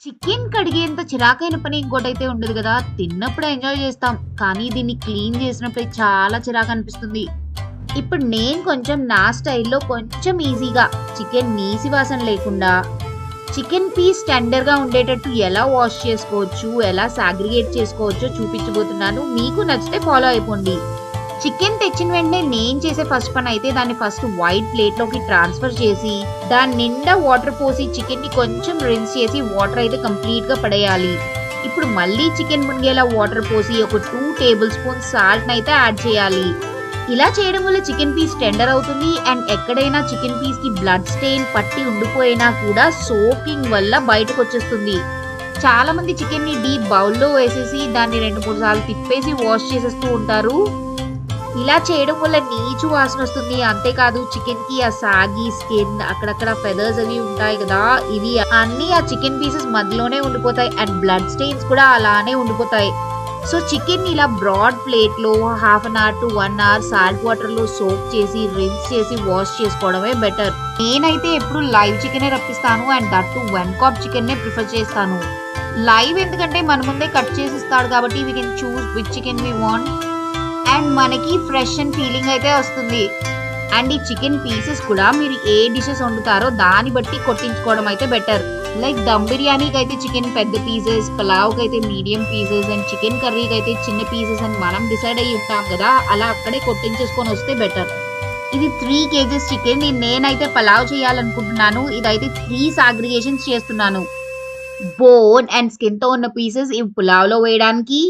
Chicken కడిగేంత చిరాకైన పని ఇంకోటైతే ఉండదు కదా. తిన్నప్పుడు ఎంజాయ్ చేస్తాం, కానీ దీన్ని క్లీన్ చేసినప్పుడు చాలా చిరాకు అనిపిస్తుంది. ఇప్పుడు నేను కొంచెం నా స్టైల్లో కొంచెం ఈజీగా చికెన్ నీసి వాసన లేకుండా చికెన్ పీస్ టెండర్గా ఉండేటట్టు ఎలా వాష్ చేసుకోవచ్చు, ఎలా సాగ్రిగేట్ చేసుకోవచ్చో చూపించబోతున్నాను. మీకు నచ్చితే ఫాలో అయిపోండి. చికెన్ తెచ్చిన వెంటనే నేను చేసే ఫస్ట్ పని అయితే దాన్ని ఫస్ట్ వైట్ ప్లేట్ లోకి ట్రాన్స్ఫర్ చేసి దాని నిండా వాటర్ పోసి చికెన్ ని కొంచెం రిన్స్ చేసి వాటర్ అయితే కంప్లీట్ గా పడేయాలి. ఇప్పుడు మళ్ళీ చికెన్ మునిగేలా వాటర్ పోసి ఒక 2 టేబుల్ స్పూన్ సాల్ట్ అయితే యాడ్ చేయాలి. ఇలా చేయడం వల్ల చికెన్ పీస్ టెండర్ అవుతుంది అండ్ ఎక్కడైనా చికెన్ పీస్ కి బ్లడ్ స్టెయిన్ పట్టి ఉండిపోయినా కూడా సోకింగ్ వల్ల బయటకు వచ్చేస్తుంది. చాలా మంది చికెన్ ని డీప్ బౌల్లో వేసేసి దాన్ని 2-3 సార్లు తిప్పేసి వాష్ చేసేస్తూ ఉంటారు. ఇలా చేయడం వల్ల నీచు వాసన వస్తుంది. అంతేకాదు చికెన్ కి ఆ సాగి స్కిన్ అక్కడక్కడ ఫెదర్స్ అవి ఉంటాయి కదా, ఇవి అన్ని ఆ చికెన్ పీసెస్ మధ్యలోనే ఉండిపోతాయి అండ్ బ్లడ్ స్టెయిన్స్ కూడా అలానే ఉండిపోతాయి. సో చికెన్ ఇలా బ్రాడ్ ప్లేట్ లో 1/2 an hour to 1 hour salt water లో సోక్ చేసి రిన్స్ చేసి వాష్ చేసుకోవడమే బెటర్. నేనైతే ఎప్పుడు లైవ్ చికెన్ రప్పిస్తాను and that too 1 cup chicken నే ప్రిఫర్ చేస్తాను. లైవ్ ఎందుకంటే మన ముందే కట్ చేసి ఇస్తాడు కాబట్టి we can choose which chicken we want and మనకి ఫ్రెష్ అండ్ ఫీలింగ్ అయితే వస్తుంది. అండ్ ఈ చికెన్ పీసెస్ కూడా మీరు ఏ డిషెస్ వండుతారో దాన్ని బట్టి కొట్టించుకోవడం అయితే బెటర్. లైక్ దమ్ బిర్యానీకి అయితే చికెన్ పెద్ద పీసెస్, పులావ్కి అయితే మీడియం పీసెస్ అండ్ చికెన్ కర్రీకి అయితే చిన్న పీసెస్ అని మనం డిసైడ్ అయ్యి ఉంటాం కదా, అలా అక్కడే కొట్టించేసుకొని వస్తే బెటర్. ఇది 3 kgs చికెన్. నేనైతే పులావ్ చేయాలనుకుంటున్నాను. ఇదైతే 3 సాగ్రిగేషన్స్ చేస్తున్నాను. బోన్ అండ్ స్కిన్ తో ఉన్న పీసెస్ ఇవి పులావ్లో వేయడానికి.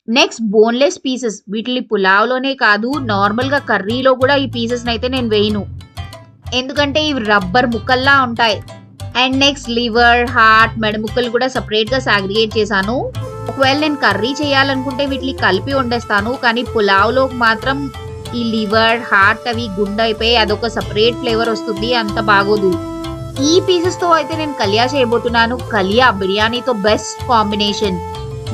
నెక్స్ట్ బోన్లెస్ పీసెస్, వీటిని పులావ్లోనే కాదు నార్మల్ గా కర్రీలో కూడా ఈ పీసెస్ అయితే నేను వేయను, ఎందుకంటే ఇవి రబ్బర్ ముక్కల్లా ఉంటాయి. అండ్ నెక్స్ట్ లివర్, హార్ట్, మెడ ముక్కలు కూడా సపరేట్ గా సాగ్రిగేట్ చేశాను. ఒకవేళ నేను కర్రీ చేయాలనుకుంటే వీటిని కలిపి వండేస్తాను, కానీ పులావ్లో మాత్రం ఈ లివర్, హార్ట్ అవి గుండైపోయి అదొక సపరేట్ ఫ్లేవర్ వస్తుంది, అంత బాగోదు. ఈ పీసెస్ తో అయితే నేను కలియా చేయబోతున్నాను. కలియా బిర్యానీతో బెస్ట్ కాంబినేషన్.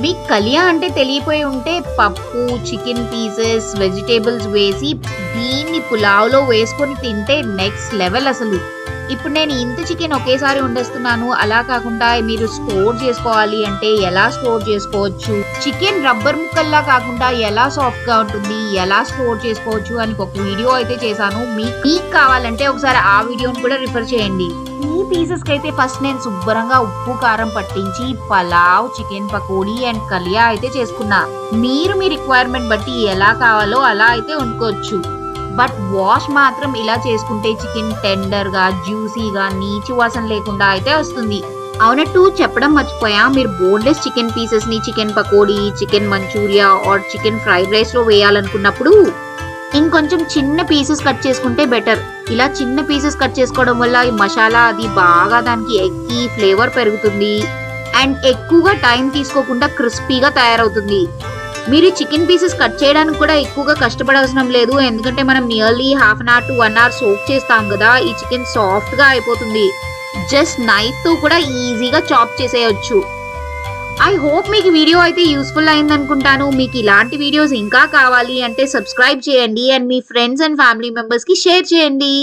మీకు కలియా అంటే తెలియపోయి ఉంటే పప్పు, చికెన్ పీసెస్, వెజిటేబుల్స్ వేసి దీన్ని పులావ్లో వేసుకొని తింటే నెక్స్ట్ లెవెల్ అసలు. ఇప్పుడు నేను ఇంత చికెన్ ఒకేసారి వండేస్తున్నాను. అలా కాకుండా మీరు స్టోర్ చేసుకోవాలి అంటే ఎలా స్టోర్ చేసుకోవచ్చు, చికెన్ రబ్బర్ ముక్కల్లా కాకుండా ఎలా సాఫ్ట్ గా ఉంటుంది, ఎలా స్టోర్ చేసుకోవచ్చు అని ఒక వీడియో అయితే చేశాను. మీకు కావాలంటే ఒకసారి ఆ వీడియోని కూడా రిఫర్ చేయండి. ఈ పీసెస్ కి అయితే ఫస్ట్ నేను శుభ్రంగా ఉప్పు కారం పట్టించి పలావ్, చికెన్ పకోడీ అండ్ కలియా అయితే చేసుకున్నా. మీరు మీ రిక్వైర్మెంట్ బట్టి ఎలా కావాలో అలా అయితే వండుకోవచ్చు. బట్ వాష్ మాత్రం ఇలా చేసుకుంటే చికెన్ టెండర్ గా, జ్యూసీగా, నీచు వాసన లేకుండా అయితే వస్తుంది. అవునట్టు చెప్పడం మర్చిపోయా, మీరు బోన్లెస్ చికెన్ పీసెస్ ని chicken pakoda, chicken Manchurian or chicken fried rice లో వేయాలనుకున్నప్పుడు ఇంకొంచెం చిన్న పీసెస్ కట్ చేసుకుంటే బెటర్. ఇలా చిన్న పీసెస్ కట్ చేసుకోవడం వల్ల ఈ మసాలా అది బాగా దానికి ఎక్కి ఫ్లేవర్ పెరుగుతుంది అండ్ ఎక్కువగా టైం తీసుకోకుండా క్రిస్పీగా తయారవుతుంది. మీరు చికెన్ పీసెస్ కట్ చేయడానికి కూడా ఎక్కువగా కష్టపడాల్సిన లేదు, ఎందుకంటే మనం nearly 1/2 an hour to 1 hour soak చేస్తాం కదా. ఈ చికెన్ సాఫ్ట్ గా అయిపోతుంది. జస్ట్ నైఫ్ తో కూడా ఈజీగా చాప్ చేసేయచ్చు. ఐ హోప్ మీకు వీడియో అయితే యూస్ఫుల్ అయింది అనుకుంటాను. మీకు ఇలాంటి వీడియోస్ ఇంకా కావాలి అంటే సబ్స్క్రైబ్ చేయండి and me friends and family members కి షేర్ చేయండి.